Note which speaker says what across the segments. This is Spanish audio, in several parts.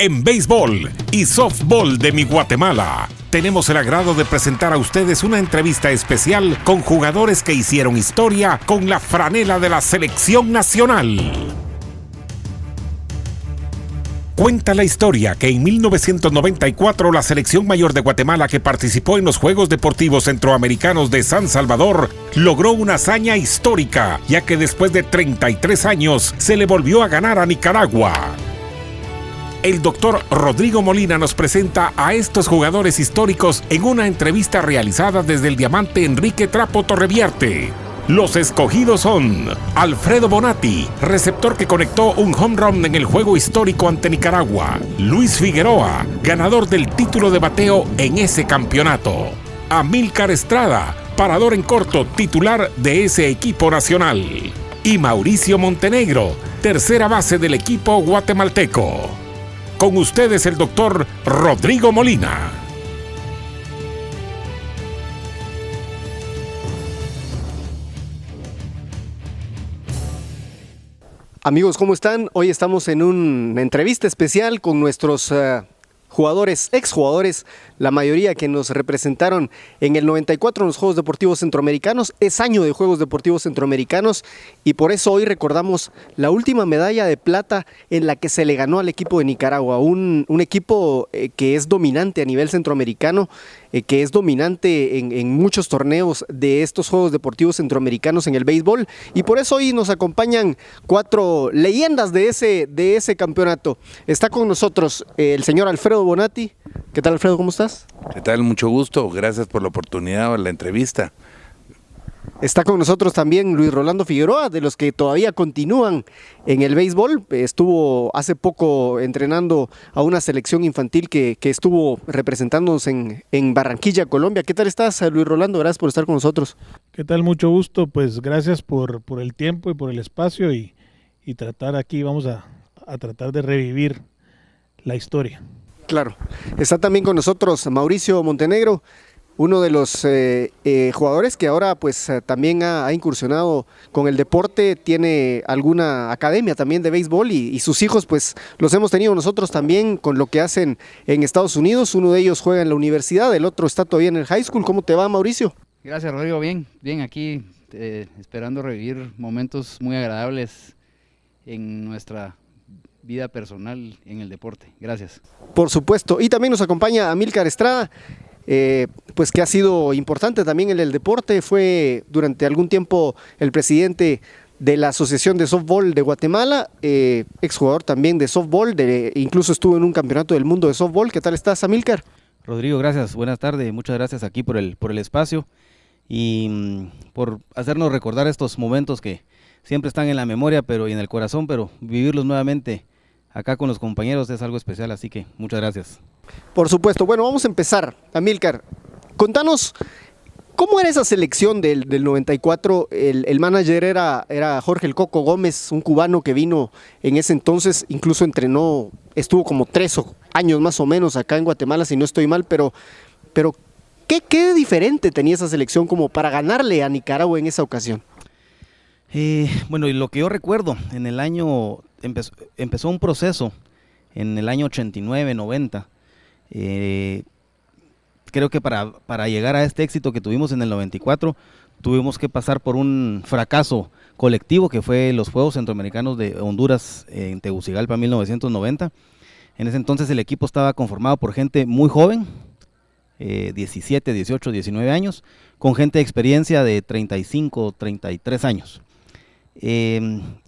Speaker 1: En béisbol y softball de mi Guatemala, tenemos el agrado de presentar a ustedes una entrevista especial con jugadores que hicieron historia con la franela de la selección nacional. Cuenta la historia que en 1994 la selección mayor de Guatemala, que participó en los Juegos Deportivos Centroamericanos de San Salvador, logró una hazaña histórica, ya que después de 33 años se le volvió a ganar a Nicaragua. El doctor Rodrigo Molina nos presenta a estos jugadores históricos en una entrevista realizada desde el Diamante Enrique Trapo Torrevierte. Los escogidos son Alfredo Bonatti, receptor que conectó un home run en el juego histórico ante Nicaragua; Luis Figueroa, ganador del título de bateo en ese campeonato; Amílcar Estrada, parador en corto titular de ese equipo nacional; y Mauricio Montenegro, tercera base del equipo guatemalteco. Con ustedes el doctor Rodrigo Molina.
Speaker 2: Amigos, ¿cómo están? Hoy estamos en una entrevista especial con nuestros jugadores, exjugadores, la mayoría que nos representaron en el 94 en los Juegos Deportivos Centroamericanos. Es año de Juegos Deportivos Centroamericanos y por eso hoy recordamos la última medalla de plata en la que se le ganó al equipo de Nicaragua, un equipo que es dominante a nivel centroamericano, que es dominante en muchos torneos de estos Juegos Deportivos Centroamericanos en el béisbol, y por eso hoy nos acompañan 4 leyendas de ese campeonato. Está con nosotros el señor Alfredo Bonatti. ¿Qué tal, Alfredo? ¿Cómo estás?
Speaker 3: ¿Qué tal? Mucho gusto. Gracias por la oportunidad de la entrevista.
Speaker 2: Está con nosotros también Luis Rolando Figueroa, de los que todavía continúan en el béisbol. Estuvo hace poco entrenando a una selección infantil que estuvo representándonos en Barranquilla, Colombia. ¿Qué tal estás, Luis Rolando? Gracias por estar con nosotros.
Speaker 4: ¿Qué tal? Mucho gusto. Pues gracias por el tiempo y por el espacio y tratar aquí, vamos a tratar de revivir la historia.
Speaker 2: Claro. Está también con nosotros Mauricio Montenegro, uno de los jugadores que ahora pues también ha incursionado con el deporte, tiene alguna academia también de béisbol y sus hijos pues los hemos tenido nosotros también con lo que hacen en Estados Unidos. Uno de ellos juega en la universidad, el otro está todavía en el high school. ¿Cómo te va, Mauricio?
Speaker 5: Gracias, Rodrigo. Bien aquí esperando revivir momentos muy agradables en nuestra vida personal en el deporte. Gracias.
Speaker 2: Por supuesto. Y también nos acompaña Amílcar Estrada, pues que ha sido importante también en el deporte. Fue durante algún tiempo el presidente de la Asociación de Softball de Guatemala, exjugador también de softball, incluso estuvo en un campeonato del mundo de softball. ¿Qué tal estás, Amílcar?
Speaker 6: Rodrigo, gracias. Buenas tardes. Muchas gracias aquí por el espacio y por hacernos recordar estos momentos que siempre están en la memoria y en el corazón, pero vivirlos nuevamente acá con los compañeros es algo especial, así que muchas gracias.
Speaker 2: Por supuesto. Bueno, vamos a empezar. Amílcar, contanos, ¿cómo era esa selección del 94? El manager era Jorge El Coco Gómez, un cubano que vino en ese entonces, incluso entrenó, estuvo como 3 años más o menos acá en Guatemala, si no estoy mal, pero ¿qué diferente tenía esa selección como para ganarle a Nicaragua en esa ocasión?
Speaker 6: Bueno, y lo que yo recuerdo, en el año empezó un proceso en el año 89, 90. Creo que para llegar a este éxito que tuvimos en el 94, tuvimos que pasar por un fracaso colectivo que fue los Juegos Centroamericanos de Honduras en Tegucigalpa en 1990. En ese entonces el equipo estaba conformado por gente muy joven, 17, 18, 19 años, con gente de experiencia de 35, 33 años.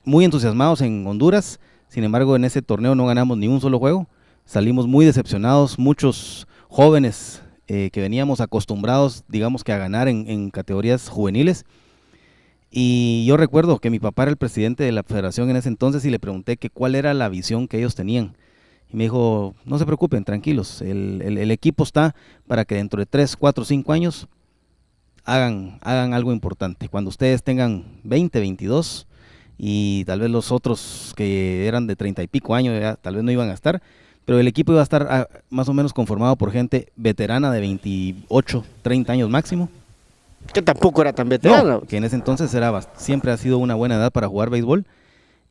Speaker 6: Muy entusiasmados en Honduras. Sin embargo, en ese torneo no ganamos ni un solo juego, salimos muy decepcionados, muchos jóvenes que veníamos acostumbrados, digamos que a ganar en categorías juveniles, y yo recuerdo que mi papá era el presidente de la federación en ese entonces y le pregunté que cuál era la visión que ellos tenían, y me dijo, no se preocupen, tranquilos, el equipo está para que dentro de 3, 4, 5 años hagan algo importante, cuando ustedes tengan 20, 22, y tal vez los otros que eran de 30 y pico años ya, tal vez no iban a estar, pero el equipo iba a estar más o menos conformado por gente veterana de 28, 30 años máximo.
Speaker 2: Que tampoco era tan veterano.
Speaker 6: No, que en ese entonces siempre ha sido una buena edad para jugar béisbol,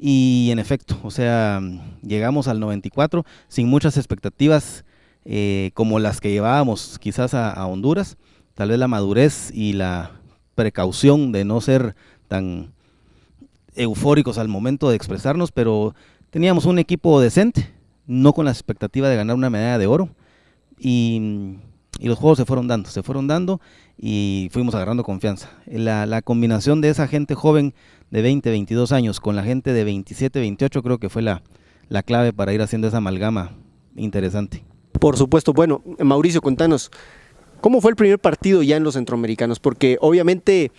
Speaker 6: Y en efecto, o sea, llegamos al 94 sin muchas expectativas como las que llevábamos quizás a Honduras. Tal vez la madurez y la precaución de no ser tan eufóricos al momento de expresarnos, pero teníamos un equipo decente, no con la expectativa de ganar una medalla de oro, y los juegos se fueron dando y fuimos agarrando confianza. La combinación de esa gente joven de 20, 22 años con la gente de 27, 28 creo que fue la clave para ir haciendo esa amalgama interesante.
Speaker 2: Por supuesto. Bueno, Mauricio, contanos, ¿cómo fue el primer partido ya en los centroamericanos? Porque obviamente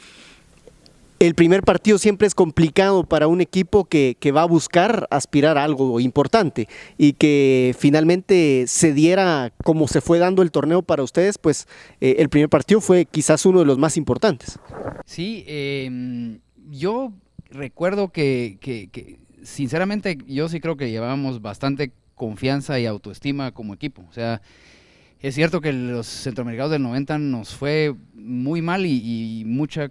Speaker 2: el primer partido siempre es complicado para un equipo que va a buscar aspirar a algo importante, y que finalmente se diera como se fue dando el torneo para ustedes, pues el primer partido fue quizás uno de los más importantes.
Speaker 5: Sí, yo recuerdo que sinceramente yo sí creo que llevábamos bastante confianza y autoestima como equipo. O sea, es cierto que los centroamericanos del 90 nos fue muy mal y mucha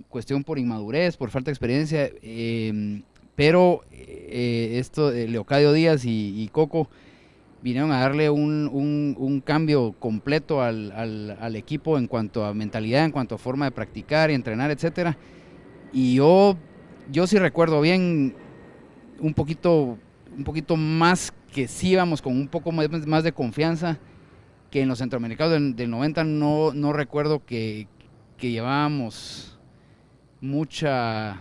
Speaker 5: cuestión por inmadurez, por falta de experiencia, pero Leocadio Díaz y Coco vinieron a darle un cambio completo al equipo en cuanto a mentalidad, en cuanto a forma de practicar y entrenar, etcétera. Y yo sí recuerdo bien un poquito más, que sí íbamos con un poco más de confianza que en los centroamericanos del 90. No recuerdo que llevábamos mucha...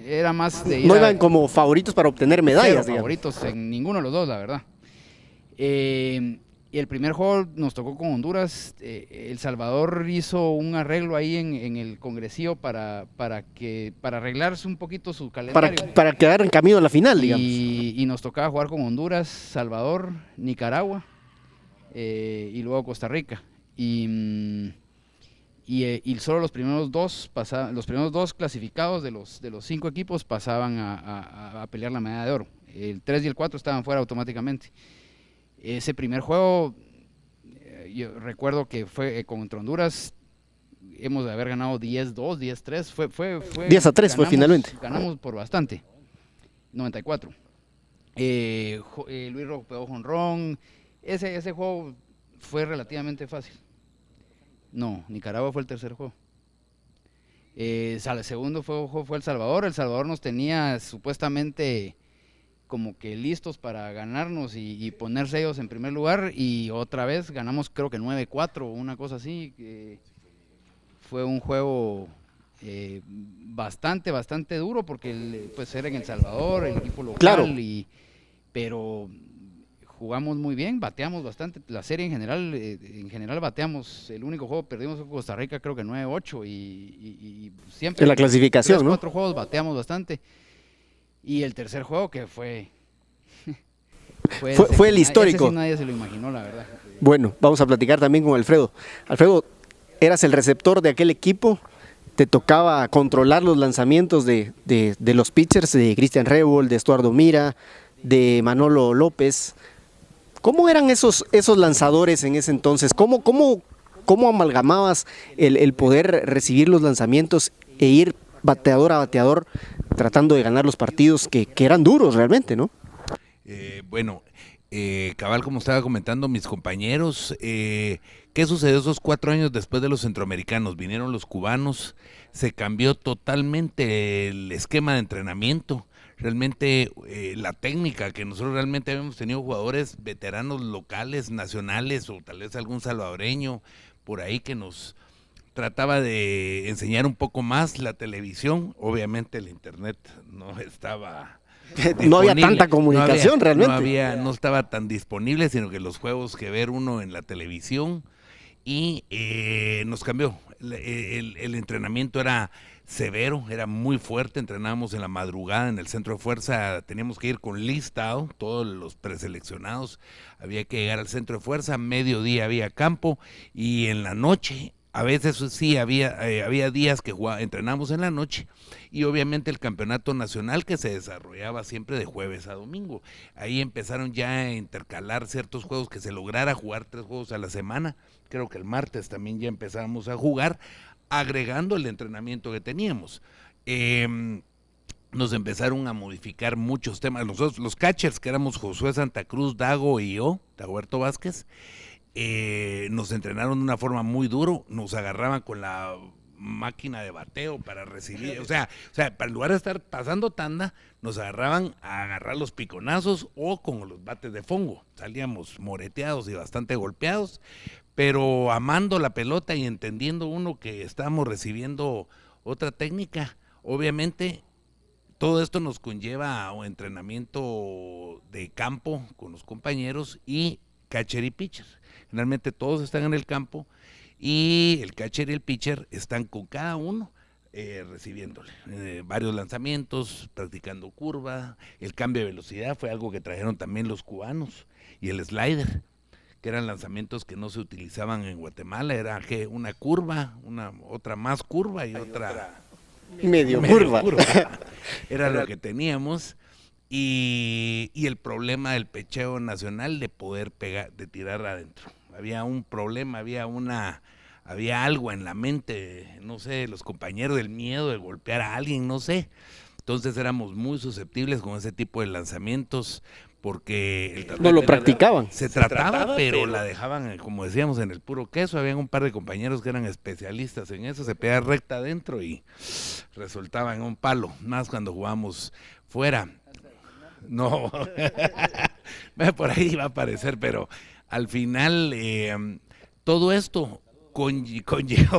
Speaker 5: Era más de...
Speaker 2: No iban como favoritos para obtener medallas, digamos.
Speaker 5: Favoritos en ninguno de los dos, la verdad. Y el primer juego nos tocó con Honduras. El Salvador hizo un arreglo ahí en el congresillo para arreglarse un poquito su calendario.
Speaker 2: Para quedar en camino a la final, digamos.
Speaker 5: Y nos tocaba jugar con Honduras, Salvador, Nicaragua y luego Costa Rica. Y solo los primeros dos clasificados de los 5 equipos pasaban a pelear la medalla de oro. El 3 y el 4 estaban fuera automáticamente. Ese primer juego, yo recuerdo que fue contra Honduras, hemos de haber ganado 10-2, 10-3, fue
Speaker 2: 10-3 fue finalmente.
Speaker 5: Ganamos por bastante, 94. Luis Rojo pegó jonrón. Ese juego fue relativamente fácil. No, Nicaragua fue el tercer juego. El segundo juego fue El Salvador. El Salvador nos tenía supuestamente como que listos para ganarnos y ponerse ellos en primer lugar, y otra vez ganamos, creo que 9-4, una cosa así. Fue un juego bastante duro, porque pues era en El Salvador, el equipo local,
Speaker 2: claro.
Speaker 5: Pero jugamos muy bien, bateamos bastante, la serie en general bateamos. El único juego perdimos con Costa Rica, creo que 9-8, y siempre
Speaker 2: en la clasificación,
Speaker 5: 3,
Speaker 2: ¿no?
Speaker 5: 4 juegos bateamos bastante. Y el tercer juego, que fue
Speaker 2: el histórico.
Speaker 5: Ese sí nadie se lo imaginó, la verdad.
Speaker 2: Bueno, vamos a platicar también con Alfredo. Alfredo, eras el receptor de aquel equipo, te tocaba controlar los lanzamientos de los pitchers, de Cristian Rebold, de Estuardo Mira, de Manolo López. ¿Cómo eran esos lanzadores en ese entonces? ¿Cómo amalgamabas el poder recibir los lanzamientos e ir bateador a bateador tratando de ganar los partidos que eran duros realmente, ¿no?
Speaker 3: Cabal, como estaba comentando mis compañeros, ¿qué sucedió esos 4 años después de los centroamericanos? Vinieron los cubanos, se cambió totalmente el esquema de entrenamiento. Realmente la técnica, que nosotros realmente habíamos tenido jugadores veteranos locales, nacionales, o tal vez algún salvadoreño por ahí que nos trataba de enseñar un poco más. La televisión, obviamente el internet no estaba
Speaker 2: no había tanta comunicación realmente.
Speaker 3: No estaba tan disponible, sino que los juegos que ver uno en la televisión, y nos cambió. El entrenamiento era severo, era muy fuerte. Entrenábamos en la madrugada en el centro de fuerza, teníamos que ir con listado, todos los preseleccionados, había que llegar al centro de fuerza, a mediodía había campo, y en la noche, a veces sí había días que entrenábamos en la noche, y obviamente el campeonato nacional, que se desarrollaba siempre de jueves a domingo. Ahí empezaron ya a intercalar ciertos juegos, que se lograra jugar 3 juegos a la semana. Creo que el martes también ya empezamos a jugar, agregando el entrenamiento que teníamos. nos empezaron a modificar muchos temas. Nosotros, los catchers, que éramos Josué Santa Cruz, Dago y yo, Dagoberto Vázquez, nos entrenaron de una forma muy duro, nos agarraban con la máquina de bateo para recibir, o sea, para en lugar de estar pasando tanda, nos agarraban a agarrar los piconazos o con los bates de fongo. Salíamos moreteados y bastante golpeados, pero amando la pelota y entendiendo uno que estábamos recibiendo otra técnica. Obviamente todo esto nos conlleva a un entrenamiento de campo con los compañeros y catcher y pitcher. Generalmente todos están en el campo y el catcher y el pitcher están con cada uno recibiéndole varios lanzamientos, practicando curva. El cambio de velocidad fue algo que trajeron también los cubanos, y el slider, que eran lanzamientos que no se utilizaban en Guatemala. Era que una curva, otra más curva y otra
Speaker 2: Medio curva.
Speaker 3: Era lo que teníamos. Y el problema del pecheo nacional de poder pegar, de tirar adentro. Había un problema, había algo en la mente, no sé, los compañeros, del miedo de golpear a alguien, no sé. Entonces éramos muy susceptibles con ese tipo de lanzamientos, porque
Speaker 2: no lo practicaban.
Speaker 3: Se trataba, pero la dejaban, como decíamos, en el puro queso. Habían un par de compañeros que eran especialistas en eso, se pegaba recta adentro y resultaba en un palo, más cuando jugábamos fuera. No, por ahí iba a aparecer, pero al final todo esto conllevó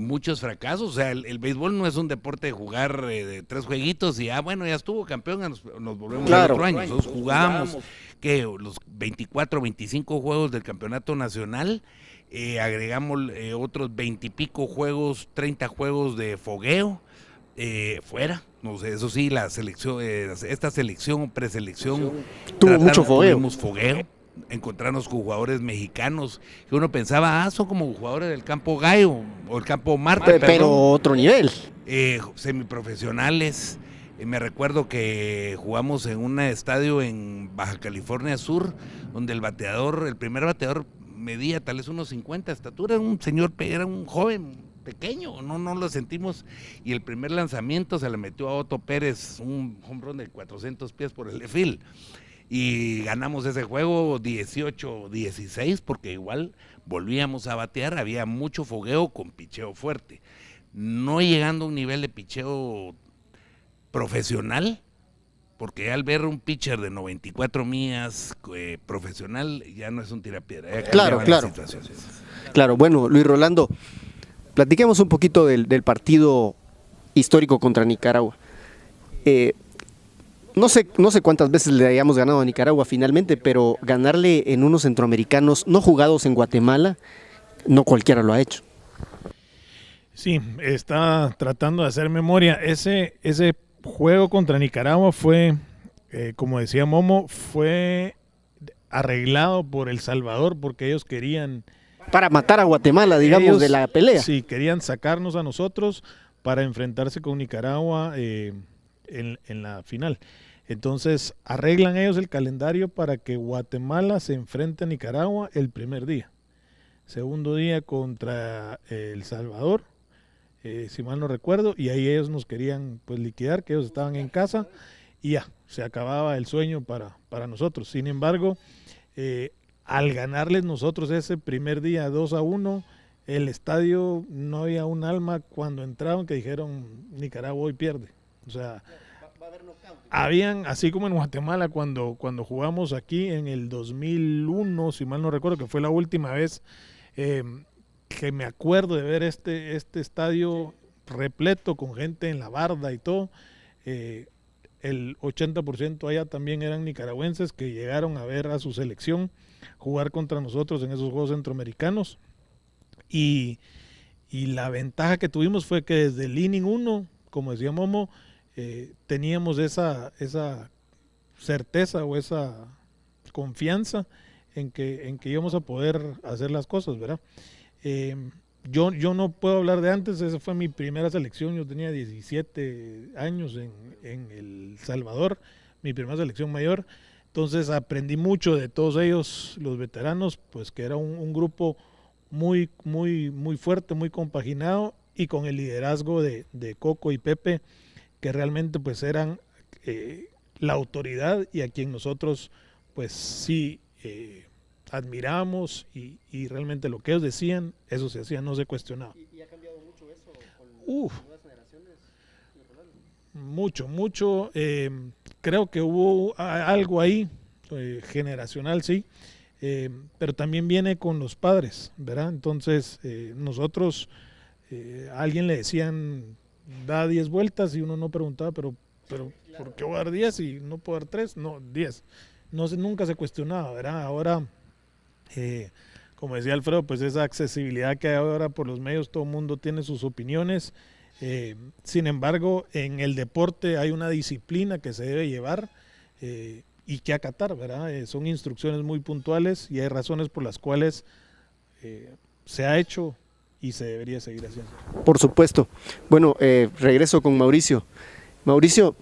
Speaker 3: muchos fracasos. O sea, el béisbol no es un deporte de jugar de 3 jueguitos y bueno, ya estuvo campeón, nos volvemos al otro año. Nosotros jugábamos los 24, 25 juegos del campeonato nacional, agregamos otros 20 y pico juegos, 30 juegos de fogueo fuera. No sé, eso sí, la selección, esta selección o preselección
Speaker 2: tuvo mucho fogueo.
Speaker 3: Tuvimos fogueo, encontrarnos con jugadores mexicanos que uno pensaba, son como jugadores del campo Gallo o el campo Marte,
Speaker 2: pero otro nivel.
Speaker 3: Semiprofesionales. Me recuerdo que jugamos en un estadio en Baja California Sur, donde el primer bateador medía tal vez unos 50 de estatura, era un joven pequeño, no lo sentimos, y el primer lanzamiento se le metió a Otto Pérez, un home run de 400 pies por el left field, y ganamos ese juego 18-16, porque igual volvíamos a batear, había mucho fogueo con picheo fuerte, no llegando a un nivel de picheo profesional, porque al ver un pitcher de 94 millas profesional, ya no es un tirapiedra.
Speaker 2: Claro. Claro, bueno, Luis Rolando, platiquemos un poquito del partido histórico contra Nicaragua. No sé cuántas veces le hayamos ganado a Nicaragua finalmente, pero ganarle en unos centroamericanos no jugados en Guatemala, no cualquiera lo ha hecho.
Speaker 4: Sí, está tratando de hacer memoria. Ese juego contra Nicaragua fue, como decía Momo, fue arreglado por El Salvador, porque ellos querían...
Speaker 2: Para matar a Guatemala, digamos, de la pelea.
Speaker 4: Sí, querían sacarnos a nosotros para enfrentarse con Nicaragua en la final. Entonces arreglan ellos el calendario para que Guatemala se enfrente a Nicaragua el primer día. Segundo día contra El Salvador, si mal no recuerdo, y ahí ellos nos querían pues liquidar, que ellos estaban en casa, y ya, se acababa el sueño para nosotros. Sin embargo, al ganarles nosotros ese primer día 2-1, el estadio no había un alma cuando entraron que dijeron Nicaragua hoy pierde. O sea, habían, así como en Guatemala cuando jugamos aquí en el 2001, si mal no recuerdo, que fue la última vez que me acuerdo de ver este estadio repleto con gente en la barda y todo. El 80% allá también eran nicaragüenses que llegaron a ver a su selección jugar contra nosotros en esos Juegos Centroamericanos, y la ventaja que tuvimos fue que desde el inning 1, como decía Momo, teníamos esa certeza o esa confianza en que íbamos a poder hacer las cosas, ¿verdad? Yo no puedo hablar de antes, esa fue mi primera selección, yo tenía 17 años en El Salvador, mi primera selección mayor. Entonces aprendí mucho de todos ellos, los veteranos, pues que era un grupo muy, muy, muy fuerte, muy compaginado, y con el liderazgo de Coco y Pepe, que realmente pues eran la autoridad y a quien nosotros pues sí admiramos y realmente lo que ellos decían, eso se hacía, no se cuestionaba.
Speaker 2: ¿Y ha cambiado mucho eso con
Speaker 4: Uf,
Speaker 2: las nuevas generaciones?
Speaker 4: mucho. Creo que hubo algo ahí, generacional, sí, pero también viene con los padres, ¿verdad? Entonces, nosotros, a alguien le decían, da 10 vueltas y uno no preguntaba, pero ¿por qué voy a dar 10 y no puedo dar 3? No, 10. Nunca se cuestionaba, ¿verdad? Ahora, como decía Alfredo, pues esa accesibilidad que hay ahora por los medios, todo el mundo tiene sus opiniones. Sin embargo, en el deporte hay una disciplina que se debe llevar y que acatar, ¿verdad? Son instrucciones muy puntuales y hay razones por las cuales se ha hecho y se debería seguir haciendo.
Speaker 2: Por supuesto. Bueno, regreso con Mauricio. Mauricio,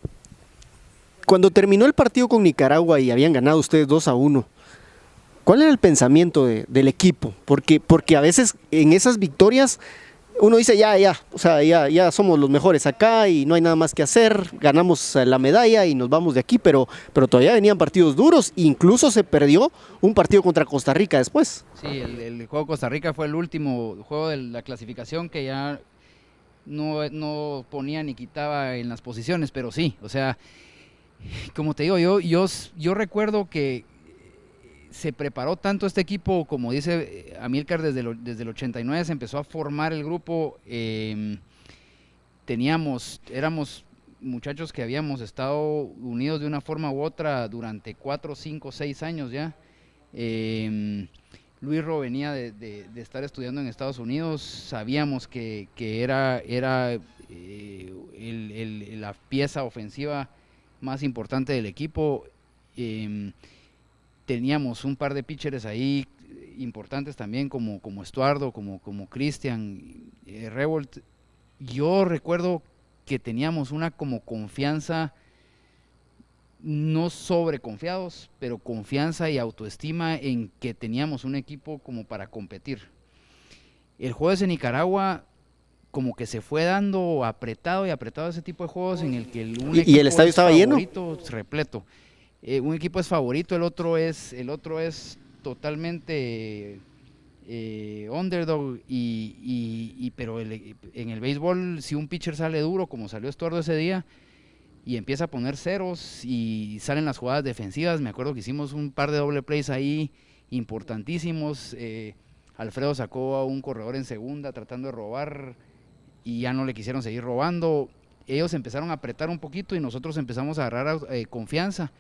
Speaker 2: cuando terminó el partido con Nicaragua y habían ganado ustedes 2-1, ¿cuál era el pensamiento del equipo? Porque a veces en esas victorias uno dice, o sea, ya somos los mejores acá y no hay nada más que hacer, ganamos la medalla y nos vamos de aquí, pero todavía venían partidos duros, incluso se perdió un partido contra Costa Rica después.
Speaker 5: Sí, el juego de Costa Rica fue el último juego de la clasificación que ya no ponía ni quitaba en las posiciones, pero sí, o sea, como te digo, yo recuerdo que se preparó tanto este equipo, como dice Amílcar, desde el 89 se empezó a formar el grupo. Éramos muchachos que habíamos estado unidos de una forma u otra durante 4, 5, 6 años ya. Luisro venía de estar estudiando en Estados Unidos, sabíamos que era la pieza ofensiva más importante del equipo. Teníamos un par de pitchers ahí importantes también, como Estuardo, como Cristian, Revolt. Yo recuerdo que teníamos una como confianza, no sobreconfiados, pero confianza y autoestima en que teníamos un equipo como para competir. El juego de Nicaragua como que se fue dando apretado ese tipo de juegos en el que
Speaker 2: ¿Y el estadio estaba lleno?
Speaker 5: Repleto. Un equipo es favorito, el otro es totalmente underdog pero en el béisbol, si un pitcher sale duro, como salió Estuardo ese día, y empieza a poner ceros y salen las jugadas defensivas, me acuerdo que hicimos un par de doble plays ahí importantísimos. Alfredo sacó a un corredor en segunda tratando de robar y ya no le quisieron seguir robando. Ellos empezaron a apretar un poquito y nosotros empezamos a agarrar confianza.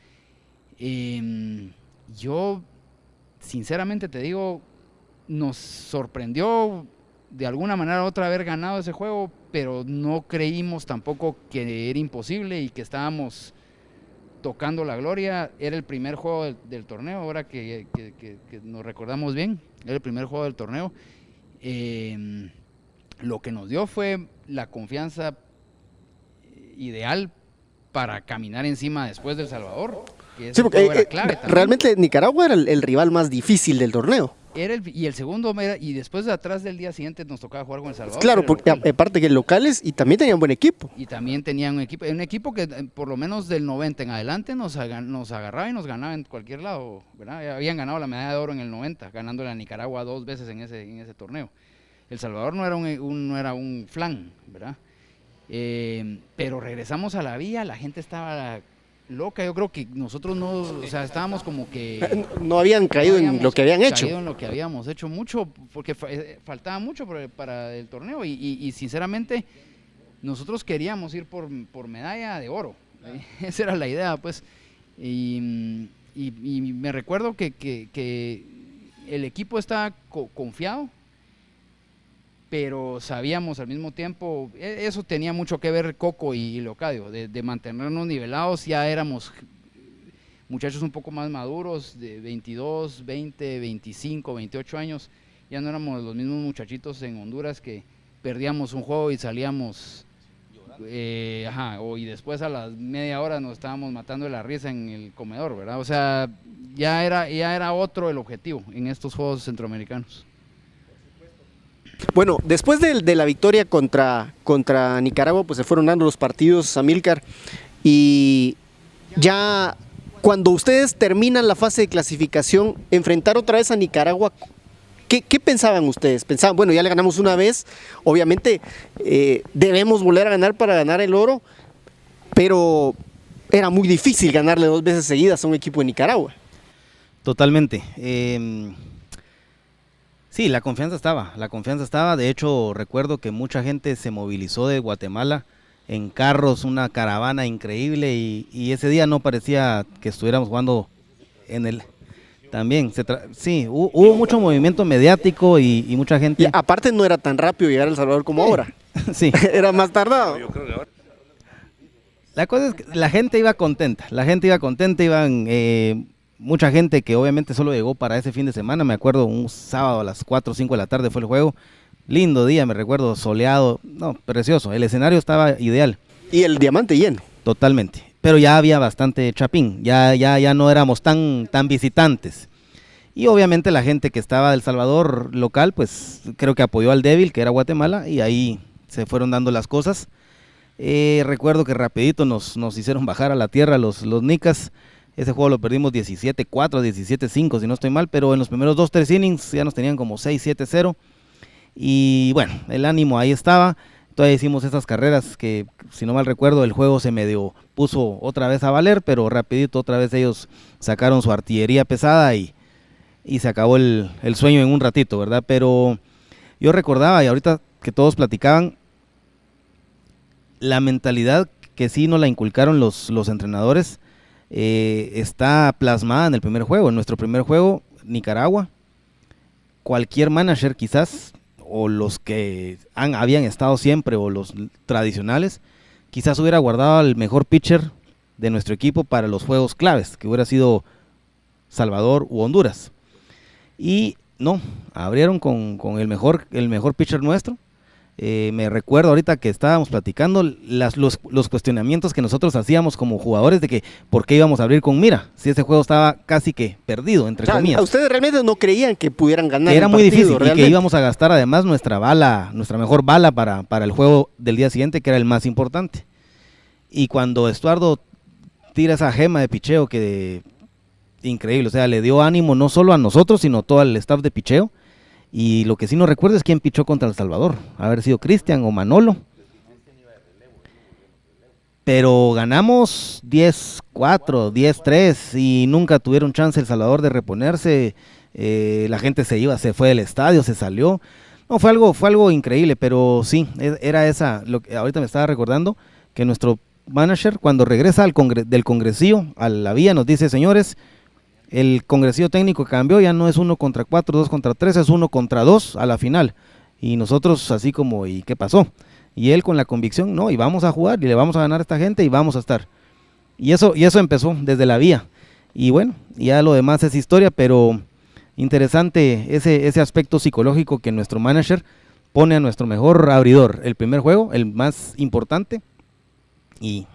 Speaker 5: Yo sinceramente te digo, nos sorprendió de alguna manera u otra haber ganado ese juego, pero no creímos tampoco que era imposible y que estábamos tocando la gloria. Era el primer juego del torneo, ahora que nos recordamos bien, era el primer juego del torneo. Lo que nos dio fue la confianza ideal para caminar encima después del Salvador.
Speaker 2: Sí, porque realmente Nicaragua era el rival más difícil del torneo.
Speaker 5: Y el segundo, y después de atrás del día siguiente nos tocaba jugar con El Salvador.
Speaker 2: Claro, porque aparte que locales y también tenían buen equipo.
Speaker 5: Y también tenían un equipo que por lo menos del 90 en adelante nos agarraba y nos ganaba en cualquier lado, ¿verdad? Habían ganado la medalla de oro en el 90, ganándole a Nicaragua 2 veces en ese torneo. El Salvador no era un flan, ¿verdad? Pero regresamos a la vía, la gente estaba loca. Yo creo que nosotros estábamos como que
Speaker 2: no habían caído en lo que habían hecho.
Speaker 5: En lo que habíamos hecho mucho, porque faltaba mucho para el torneo y sinceramente nosotros queríamos ir por medalla de oro. Esa era la idea, pues. Y me recuerdo que el equipo estaba confiado, pero sabíamos al mismo tiempo, eso tenía mucho que ver Coco y Leocadio, de mantenernos nivelados. Ya éramos muchachos un poco más maduros, de 22, 20, 25, 28 años, ya no éramos los mismos muchachitos en Honduras que perdíamos un juego y salíamos, y después a las media hora nos estábamos matando de la risa en el comedor, ¿verdad? O sea, ya era otro el objetivo en estos Juegos Centroamericanos.
Speaker 2: Bueno, después de la victoria contra Nicaragua, pues se fueron dando los partidos, Amílcar, y ya cuando ustedes terminan la fase de clasificación, enfrentar otra vez a Nicaragua, ¿qué pensaban ustedes? Pensaban, bueno, ya le ganamos una vez, obviamente debemos volver a ganar para ganar el oro, pero era muy difícil ganarle 2 veces seguidas a un equipo de Nicaragua.
Speaker 6: Totalmente. Sí, la confianza estaba. De hecho, recuerdo que mucha gente se movilizó de Guatemala en carros, una caravana increíble, y ese día no parecía que estuviéramos jugando en el... También, sí, hubo mucho movimiento mediático y mucha gente...
Speaker 2: Y aparte no era tan rápido llegar a El Salvador como ahora.
Speaker 6: Sí.
Speaker 2: Era más tardado.
Speaker 6: La cosa es que la gente iba contenta, iban mucha gente que obviamente solo llegó para ese fin de semana. Me acuerdo un sábado a las 4 o 5 de la tarde fue el juego, lindo día, me recuerdo, soleado, no, precioso, el escenario estaba ideal.
Speaker 2: Y el diamante lleno.
Speaker 6: Totalmente, pero ya había bastante chapín, ya no éramos tan visitantes. Y obviamente la gente que estaba del Salvador local, pues creo que apoyó al débil, que era Guatemala, y ahí se fueron dando las cosas. Recuerdo que rapidito nos hicieron bajar a la tierra los nicas. Ese juego lo perdimos 17-4, 17-5 si no estoy mal, pero en los primeros 2-3 innings ya nos tenían como 6-7-0. Y bueno, el ánimo ahí estaba. Todavía hicimos esas carreras que, si no mal recuerdo, el juego se medio puso otra vez a valer, pero rapidito otra vez ellos sacaron su artillería pesada y se acabó el sueño en un ratito, ¿verdad? Pero yo recordaba, y ahorita que todos platicaban, la mentalidad que sí nos la inculcaron los entrenadores está plasmada en el primer juego. En nuestro primer juego, Nicaragua, cualquier manager quizás, o los que habían estado siempre, o los tradicionales, quizás hubiera guardado al mejor pitcher de nuestro equipo para los juegos claves, que hubiera sido Salvador u Honduras. Y no, abrieron con el mejor pitcher nuestro. Me recuerdo ahorita que estábamos platicando los cuestionamientos que nosotros hacíamos como jugadores de que por qué íbamos a abrir con mira, si ese juego estaba casi que perdido, entre comillas.
Speaker 2: Ustedes realmente no creían que pudieran ganar
Speaker 6: que era
Speaker 2: el
Speaker 6: muy
Speaker 2: partido,
Speaker 6: difícil,
Speaker 2: realmente.
Speaker 6: y que íbamos a gastar además nuestra mejor bala para el juego del día siguiente, que era el más importante. Y cuando Estuardo tira esa gema de picheo, increíble, o sea, le dio ánimo no solo a nosotros, sino todo el staff de picheo. Y lo que sí no recuerdo es quién pichó contra El Salvador, haber sido Cristian o Manolo. Pero ganamos 10-4, 10-3 y nunca tuvieron chance El Salvador de reponerse. La gente se fue del estadio, se salió. No, fue algo increíble, pero sí, era lo que ahorita me estaba recordando, que nuestro manager cuando regresa del congresillo a la vía nos dice: señores, el congresillo técnico cambió, ya no es 1 contra 4, 2 contra 3, es 1 contra 2 a la final. Y nosotros así como, ¿y qué pasó? Y él con la convicción, no, y vamos a jugar, y le vamos a ganar a esta gente, y vamos a estar. Y eso empezó desde la vía. Y bueno, ya lo demás es historia, pero interesante ese aspecto psicológico que nuestro manager pone a nuestro mejor abridor, el primer juego, el más importante, y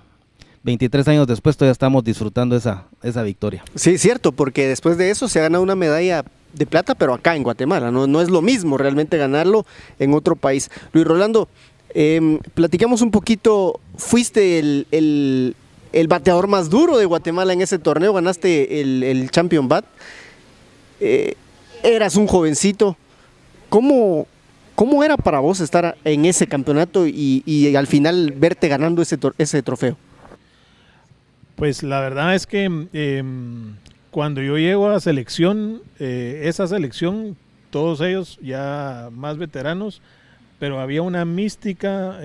Speaker 6: 23 años después todavía estamos disfrutando esa victoria.
Speaker 2: Sí, es cierto, porque después de eso se ha ganado una medalla de plata, pero acá en Guatemala, no es lo mismo realmente ganarlo en otro país. Luis Rolando, platicamos un poquito, fuiste el bateador más duro de Guatemala en ese torneo, ganaste el Champion Bat, eras un jovencito. ¿Cómo era para vos estar en ese campeonato y al final verte ganando ese trofeo?
Speaker 4: Pues la verdad es que cuando yo llego a la selección, esa selección, todos ellos ya más veteranos, pero había una mística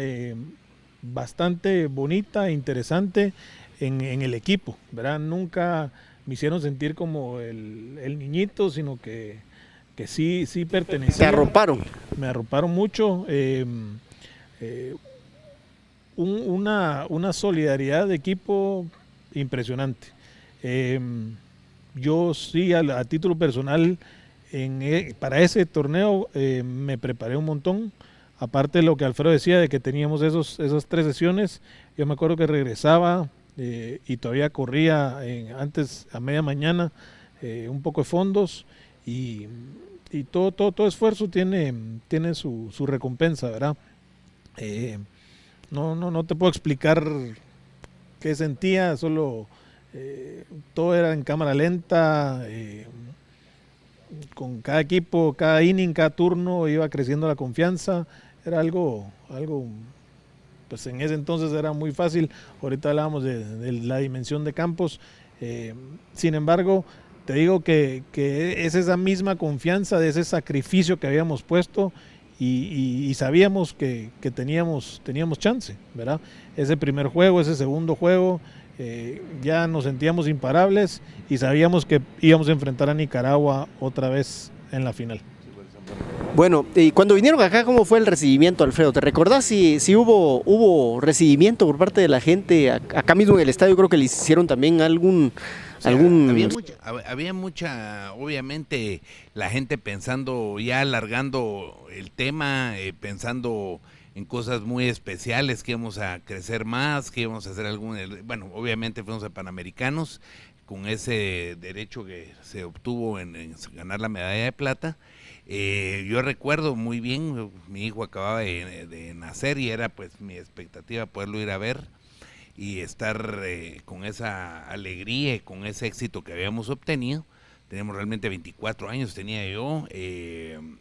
Speaker 4: bastante bonita e interesante en el equipo, ¿verdad? Nunca me hicieron sentir como el niñito, sino que sí pertenecía.
Speaker 2: ¿Te arroparon?
Speaker 4: Me arroparon mucho. Una solidaridad de equipo impresionante. Yo sí, a título personal, para ese torneo me preparé un montón. Aparte de lo que Alfredo decía de que teníamos esas 3 sesiones, yo me acuerdo que regresaba y todavía corría antes a media mañana un poco de fondos, y todo esfuerzo tiene su recompensa, ¿verdad? No te puedo explicar qué sentía, solo todo era en cámara lenta, con cada equipo, cada inning, cada turno iba creciendo la confianza, era algo pues en ese entonces era muy fácil. Ahorita hablábamos de la dimensión de campos, sin embargo te digo que es esa misma confianza, de ese sacrificio que habíamos puesto y sabíamos que teníamos chance, ¿verdad? Ese primer juego, ese segundo juego, ya nos sentíamos imparables y sabíamos que íbamos a enfrentar a Nicaragua otra vez en la final.
Speaker 2: Bueno, y cuando vinieron acá, ¿cómo fue el recibimiento, Alfredo? ¿Te recordás si hubo recibimiento por parte de la gente acá mismo en el estadio? Creo que le hicieron también
Speaker 3: Había mucha, obviamente, la gente pensando, ya alargando el tema, pensando en cosas muy especiales, que íbamos a crecer más, que íbamos a hacer bueno, obviamente fuimos a Panamericanos, con ese derecho que se obtuvo en ganar la medalla de plata. Yo recuerdo muy bien, mi hijo acababa de nacer y era pues mi expectativa poderlo ir a ver y estar con esa alegría y con ese éxito que habíamos obtenido. Tenemos realmente 24 años, tenía yo,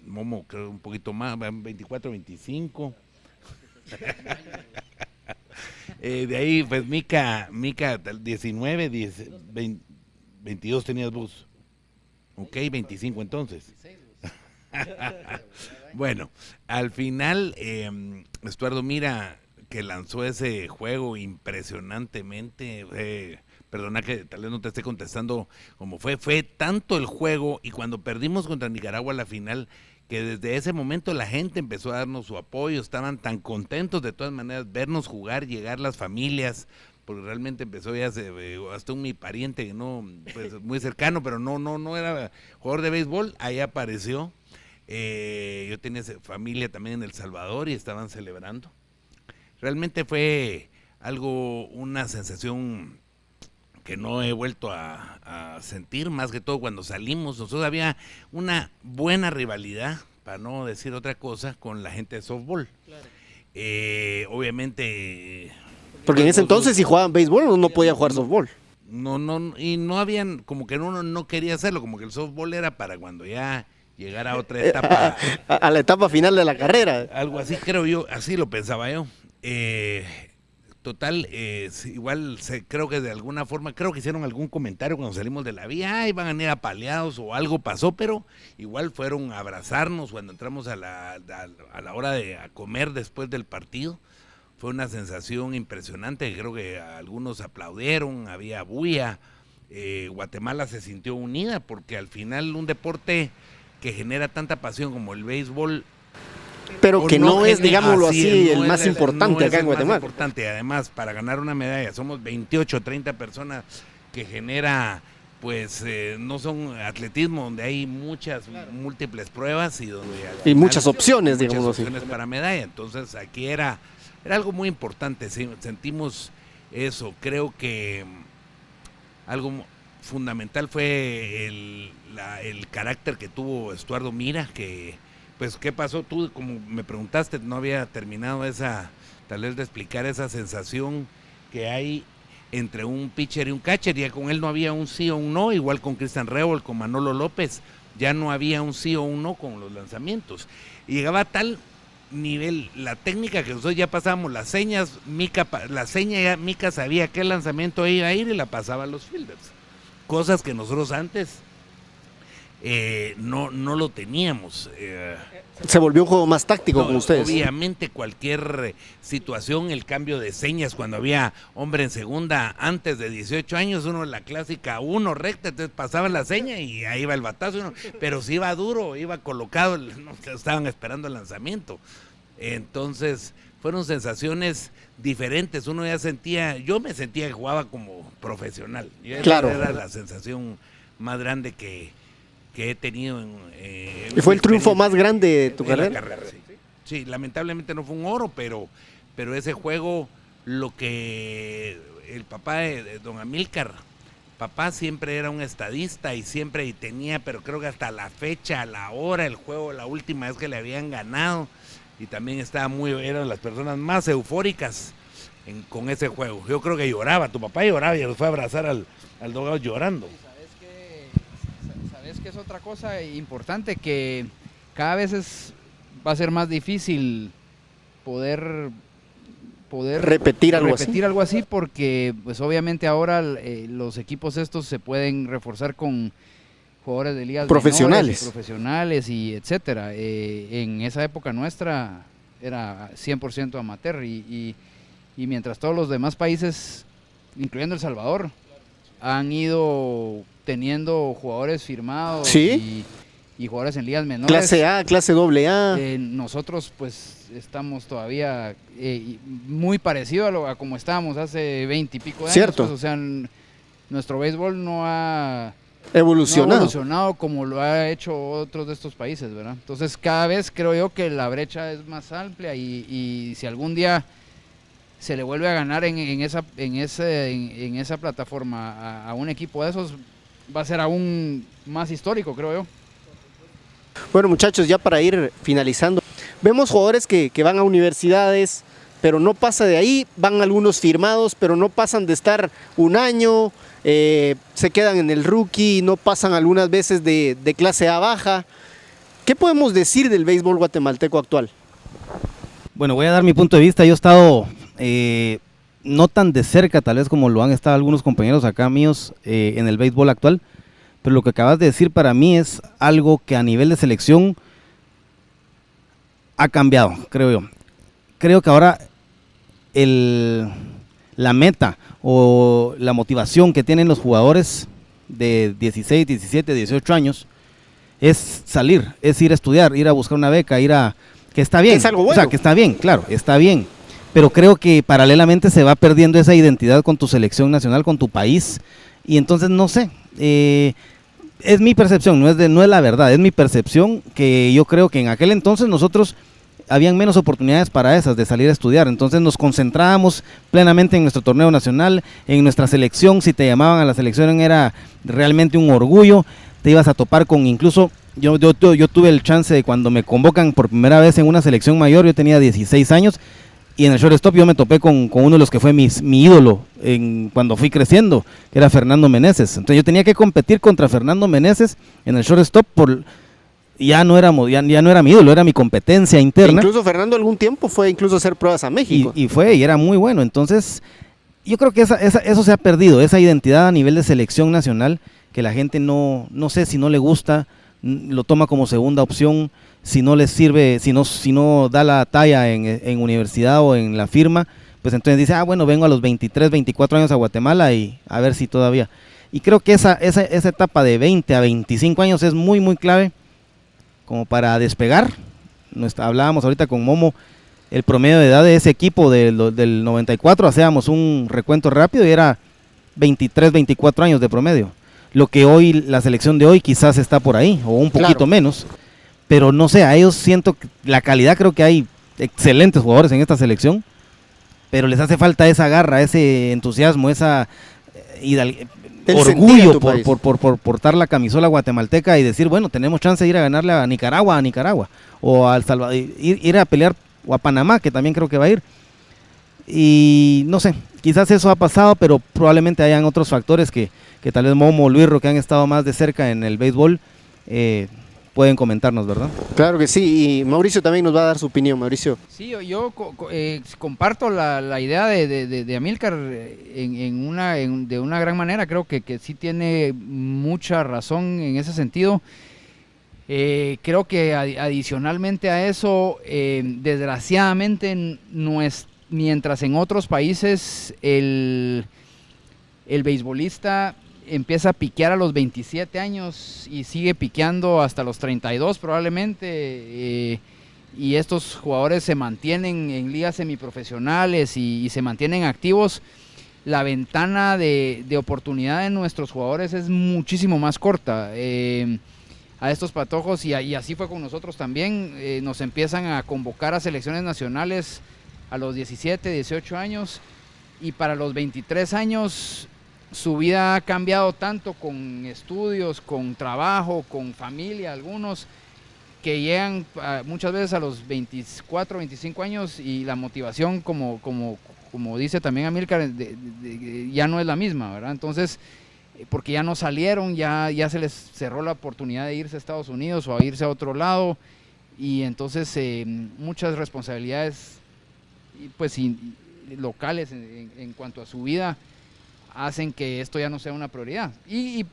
Speaker 3: Momo creo un poquito más, 24, 25. De ahí pues Mica 19, 22 tenías vos. Ok, 25 entonces. Bueno, al final Estuardo Mira, que lanzó ese juego impresionantemente, perdona que tal vez no te esté contestando como fue tanto el juego, y cuando perdimos contra Nicaragua la final, que desde ese momento la gente empezó a darnos su apoyo, estaban tan contentos de todas maneras vernos jugar, llegar las familias, porque realmente empezó ya hasta mi pariente, no, pues muy cercano, pero no era jugador de béisbol, ahí apareció. Yo tenía familia también en El Salvador y estaban celebrando. Realmente fue una sensación que no he vuelto a sentir, más que todo cuando salimos. Nosotros había una buena rivalidad, para no decir otra cosa, con la gente de softball. Claro. Obviamente...
Speaker 2: Porque en ese entonces si jugaban béisbol uno no podía jugar softball.
Speaker 3: Y no habían, como que uno no quería hacerlo, como que el softball era para cuando ya llegara a otra etapa.
Speaker 2: A la etapa final de la carrera.
Speaker 3: Algo así creo yo, así lo pensaba yo. Total, igual creo que de alguna forma, creo que hicieron algún comentario cuando salimos de la vía, iban a ir apaleados o algo pasó, pero igual fueron a abrazarnos cuando entramos a la hora de comer después del partido. Fue una sensación impresionante, creo que algunos aplaudieron, había bulla, Guatemala se sintió unida, porque al final un deporte que genera tanta pasión como el béisbol,
Speaker 2: pero que no es, digámoslo así, el más importante acá en Guatemala.
Speaker 3: Más importante, además, para ganar una medalla, somos 28, 30 personas que genera, pues, no son atletismo, donde hay múltiples pruebas y donde
Speaker 2: y muchas opciones, digamos así.
Speaker 3: Muchas opciones para medalla, entonces aquí era algo muy importante, sí, sentimos eso. Creo que algo fundamental fue el carácter que tuvo Estuardo Mira, que pues ¿qué pasó? Tú, como me preguntaste, no había terminado tal vez de explicar esa sensación que hay entre un pitcher y un catcher. Ya con él no había un sí o un no, igual con Cristian Revol, con Manolo López, ya no había un sí o un no con los lanzamientos. Y llegaba a tal nivel la técnica que nosotros ya pasábamos las señas, Mica sabía qué lanzamiento iba a ir y la pasaba a los fielders, cosas que nosotros antes no lo teníamos.
Speaker 2: Se volvió un juego más táctico con ustedes.
Speaker 3: Obviamente cualquier situación, el cambio de señas cuando había hombre en segunda antes de 18 años, la clásica 1 recta, entonces pasaba la seña y ahí iba el batazo, pero si iba duro, iba colocado, no estaban esperando el lanzamiento. Entonces fueron sensaciones diferentes, yo me sentía que jugaba como profesional.
Speaker 2: Claro.
Speaker 3: Esa era la sensación más grande que he tenido
Speaker 2: ¿Y fue el triunfo más grande de tu carrera?
Speaker 3: Sí, lamentablemente no fue un oro, pero ese juego, lo que el papá de don Amílcar papá siempre era un estadista y siempre tenía, pero creo que hasta la fecha, la hora, el juego, la última vez que le habían ganado, y también eran las personas más eufóricas con ese juego. Yo creo que lloraba, tu papá lloraba y lo fue a abrazar al dogado llorando.
Speaker 5: ¿Sabes qué es otra cosa importante? Que cada vez va a ser más difícil poder
Speaker 2: repetir
Speaker 5: algo así, porque pues obviamente ahora los equipos estos se pueden reforzar con jugadores de ligas profesionales y etcétera. En esa época nuestra era 100% amateur y mientras todos los demás países, incluyendo El Salvador, han ido teniendo jugadores firmados.
Speaker 2: ¿Sí?
Speaker 5: Y jugadores en ligas menores.
Speaker 2: Clase A, clase AA.
Speaker 5: Nosotros pues estamos todavía muy parecido a como estábamos hace 20 y pico de años.
Speaker 2: Cierto.
Speaker 5: Pues, o sea, nuestro béisbol no ha
Speaker 2: evolucionado
Speaker 5: como lo ha hecho otros de estos países, ¿verdad? Entonces cada vez creo yo que la brecha es más amplia y si algún día se le vuelve a ganar en esa plataforma a un equipo de esos, va a ser aún más histórico, creo yo.
Speaker 2: Bueno, muchachos, ya para ir finalizando, vemos jugadores que van a universidades, pero no pasa de ahí, van algunos firmados, pero no pasan de estar un año, se quedan en el rookie, no pasan algunas veces de clase A baja. ¿Qué podemos decir del béisbol guatemalteco actual?
Speaker 6: Bueno, voy a dar mi punto de vista. Yo he estado no tan de cerca tal vez como lo han estado algunos compañeros acá míos en el béisbol actual, pero lo que acabas de decir para mí es algo que a nivel de selección ha cambiado, creo yo. Creo que ahora la meta o la motivación que tienen los jugadores de 16, 17, 18 años es salir, es ir a estudiar, ir a buscar una beca, que está bien.
Speaker 2: Es algo bueno.
Speaker 6: O sea, que está bien, claro, está bien. Pero creo que paralelamente se va perdiendo esa identidad con tu selección nacional, con tu país. Y entonces no sé, es mi percepción, no es la verdad, es mi percepción, que yo creo que en aquel entonces nosotros habían menos oportunidades para esas, de salir a estudiar. Entonces nos concentrábamos plenamente en nuestro torneo nacional, en nuestra selección. Si te llamaban a la selección era realmente un orgullo. Te ibas a topar con, incluso yo tuve el chance de cuando me convocan por primera vez en una selección mayor, yo tenía 16 años, y en el shortstop yo me topé con uno de los que fue mi ídolo cuando fui creciendo, que era Fernando Meneses. Entonces yo tenía que competir contra Fernando Meneses en el shortstop ya no era mi ídolo, era mi competencia interna.
Speaker 2: Incluso Fernando algún tiempo fue incluso a hacer pruebas a México.
Speaker 6: Y era muy bueno. Entonces yo creo que eso se ha perdido, esa identidad a nivel de selección nacional, que la gente no sé si no le gusta, lo toma como segunda opción, si no les sirve, si no da la talla en universidad o en la firma, pues entonces dice, bueno, vengo a los 23, 24 años a Guatemala y a ver si todavía. Y creo que esa etapa de 20 a 25 años es muy, muy clave como para despegar. Hablábamos ahorita con Momo, el promedio de edad de ese equipo del 94, hacíamos un recuento rápido y era 23, 24 años de promedio. Lo que hoy, la selección de hoy quizás está por ahí, o un poquito menos. Pero no sé, a ellos siento que la calidad, creo que hay excelentes jugadores en esta selección, pero les hace falta esa garra, ese entusiasmo, orgullo por portar la camisola guatemalteca y decir, bueno, tenemos chance de ir a ganarle a Nicaragua, o a El Salvador, ir a pelear, o a Panamá, que también creo que va a ir. Y no sé, quizás eso ha pasado, pero probablemente hayan otros factores que tal vez Momo o Luirro, que han estado más de cerca en el béisbol, pueden comentarnos, ¿verdad? Claro que sí, y Mauricio también nos va a dar su opinión. Mauricio.
Speaker 5: Sí, yo comparto la idea de Amílcar de una gran manera. Creo que sí tiene mucha razón en ese sentido. Creo que adicionalmente a eso, desgraciadamente, mientras en otros países el beisbolista empieza a piquear a los 27 años y sigue piqueando hasta los 32 probablemente, y estos jugadores se mantienen en ligas semiprofesionales y se mantienen activos, la ventana de oportunidad de nuestros jugadores es muchísimo más corta. A estos patojos, y así fue con nosotros también, nos empiezan a convocar a selecciones nacionales a los 17, 18 años, y para los 23 años su vida ha cambiado tanto con estudios, con trabajo, con familia, algunos que llegan muchas veces a los 24, 25 años y la motivación, como dice también Amílcar, ya no es la misma, ¿verdad? Entonces, porque ya no salieron, ya se les cerró la oportunidad de irse a Estados Unidos o a irse a otro lado, y entonces muchas responsabilidades pues locales en cuanto a su vida hacen que esto ya no sea una prioridad, y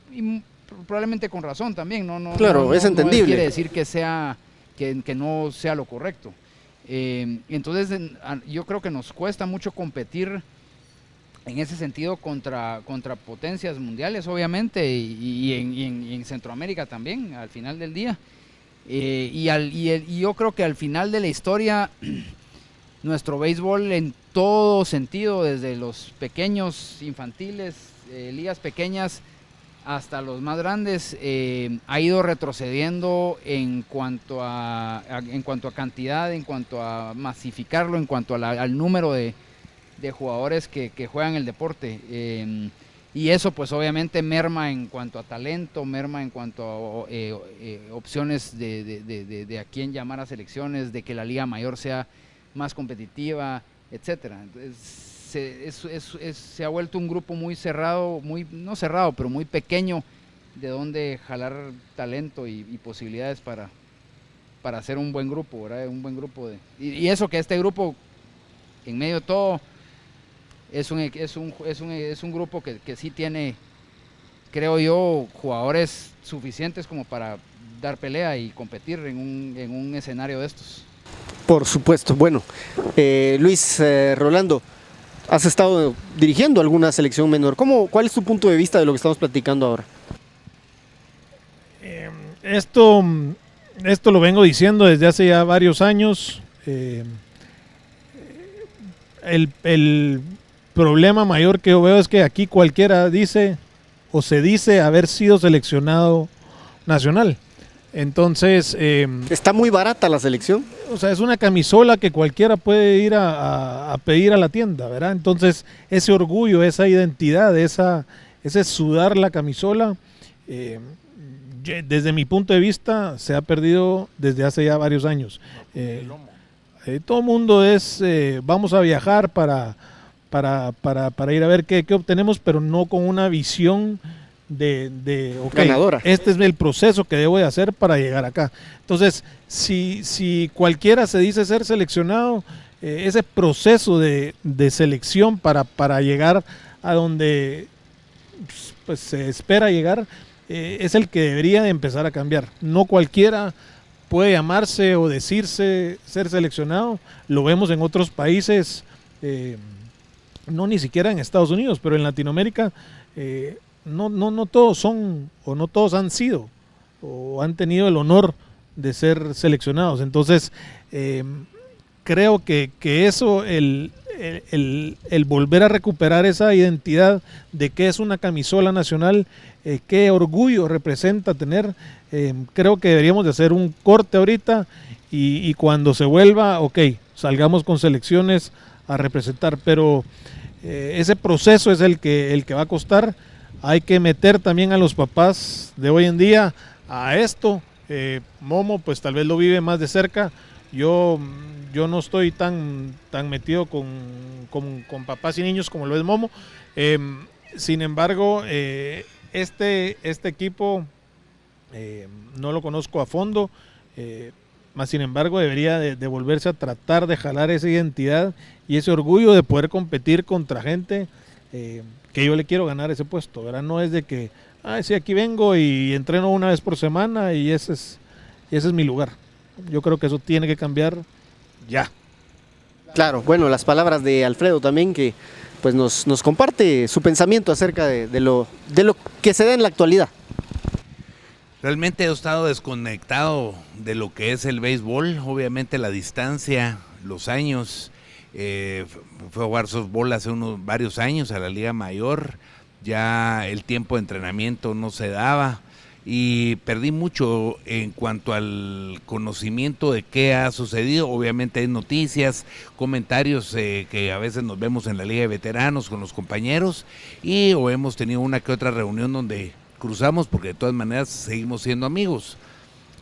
Speaker 5: probablemente con razón también,
Speaker 2: claro, es entendible.
Speaker 5: No quiere decir que no sea lo correcto. Entonces yo creo que nos cuesta mucho competir en ese sentido contra potencias mundiales, obviamente, y en Centroamérica también, al final del día. Y yo creo que al final de la historia, nuestro béisbol en todo sentido, desde los pequeños, infantiles, ligas pequeñas, hasta los más grandes, ha ido retrocediendo en cuanto a cantidad, en cuanto a masificarlo, en cuanto al número de jugadores que juegan el deporte. Y eso pues obviamente merma en cuanto a talento, merma en cuanto a opciones de a quién llamar a selecciones, de que la liga mayor sea más competitiva, etcétera. Entonces, se ha vuelto un grupo muy cerrado, no cerrado, pero muy pequeño, de donde jalar talento y posibilidades para hacer un buen grupo, ¿verdad? Un buen grupo y eso que este grupo, en medio de todo, es un grupo que sí tiene, creo yo, jugadores suficientes como para dar pelea y competir en un escenario de estos.
Speaker 2: Por supuesto. Bueno, Luis, Rolando, has estado dirigiendo alguna selección menor. ¿Cuál es tu punto de vista de lo que estamos platicando ahora?
Speaker 4: Esto lo vengo diciendo desde hace ya varios años. El problema mayor que yo veo es que aquí cualquiera dice o se dice haber sido seleccionado nacional. Entonces...
Speaker 2: ¿está muy barata la selección?
Speaker 4: O sea, es una camisola que cualquiera puede ir a pedir a la tienda, ¿verdad? Entonces, ese orgullo, esa identidad, ese sudar la camisola, desde mi punto de vista, se ha perdido desde hace ya varios años. Todo el mundo vamos a viajar para ir a ver qué obtenemos, pero no con una visión okay,
Speaker 2: ganadora.
Speaker 4: Este es el proceso que debo de hacer para llegar acá. Entonces, si cualquiera se dice ser seleccionado, ese proceso de selección para llegar a donde pues, se espera llegar, es el que debería de empezar a cambiar. No cualquiera puede llamarse o decirse ser seleccionado. Lo vemos en otros países, no ni siquiera en Estados Unidos, pero en Latinoamérica, no todos son, o no todos han sido, o han tenido el honor de ser seleccionados. Entonces, creo que eso, el volver a recuperar esa identidad de qué es una camisola nacional, qué orgullo representa tener, creo que deberíamos de hacer un corte ahorita y cuando se vuelva, ok, salgamos con selecciones a representar, pero ese proceso es el que va a costar. Hay que meter también a los papás de hoy en día a esto. Momo pues tal vez lo vive más de cerca. Yo no estoy tan metido con papás y niños como lo es Momo. Sin embargo, este equipo no lo conozco a fondo, más sin embargo debería de volverse a tratar de jalar esa identidad y ese orgullo de poder competir contra gente que yo le quiero ganar ese puesto, ¿verdad? No es de que, sí, aquí vengo y entreno una vez por semana y ese es mi lugar. Yo creo que eso tiene que cambiar ya.
Speaker 2: Claro, bueno, las palabras de Alfredo también, que pues nos comparte su pensamiento acerca de lo que se da en la actualidad.
Speaker 3: Realmente he estado desconectado de lo que es el béisbol, obviamente la distancia, los años. Fue a jugar softball hace varios años a la Liga Mayor, ya el tiempo de entrenamiento no se daba y perdí mucho en cuanto al conocimiento de qué ha sucedido. Obviamente hay noticias, comentarios que a veces nos vemos en la Liga de Veteranos con los compañeros o hemos tenido una que otra reunión donde cruzamos, porque de todas maneras seguimos siendo amigos.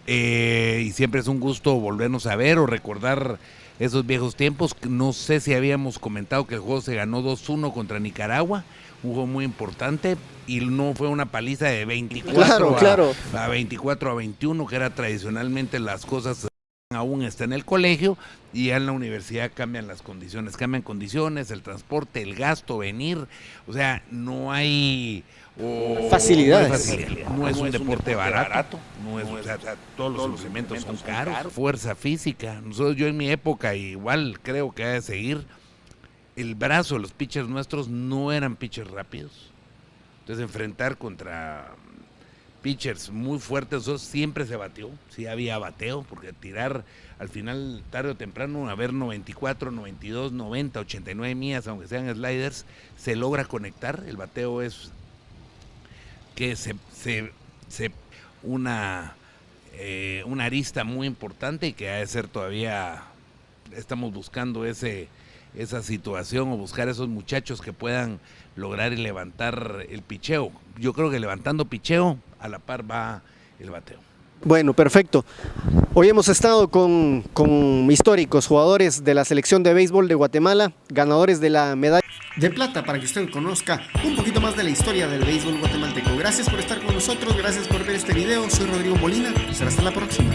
Speaker 3: Y siempre es un gusto volvernos a ver o recordar esos viejos tiempos. No sé si habíamos comentado que el juego se ganó 2-1 contra Nicaragua, un juego muy importante, y no fue una paliza de 24 a 24 a 21, que era tradicionalmente las cosas. Aún está en el colegio y ya en la universidad cambian condiciones, el transporte, el gasto, venir, o sea, no hay
Speaker 2: facilidades.
Speaker 3: No es un deporte barato, o sea, todos los elementos son caros, fuerza física. Yo en mi época igual creo que ha de seguir. El brazo de los pitchers nuestros no eran pitchers rápidos, entonces enfrentar contra pitchers muy fuertes, eso siempre se batió, sí había bateo, porque tirar al final, tarde o temprano, a ver 94, 92, 90, 89 millas, aunque sean sliders, se logra conectar. El bateo es que una arista muy importante y que ha de ser todavía, estamos buscando esa situación o buscar esos muchachos que puedan lograr y levantar el picheo. Yo creo que levantando picheo, a la par va el bateo.
Speaker 2: Bueno, perfecto. Hoy hemos estado con históricos jugadores de la selección de béisbol de Guatemala, ganadores de la medalla de plata, para que usted conozca un poquito más de la historia del béisbol guatemalteco. Gracias por estar con nosotros, gracias por ver este video. Soy Rodrigo Molina y será hasta la próxima.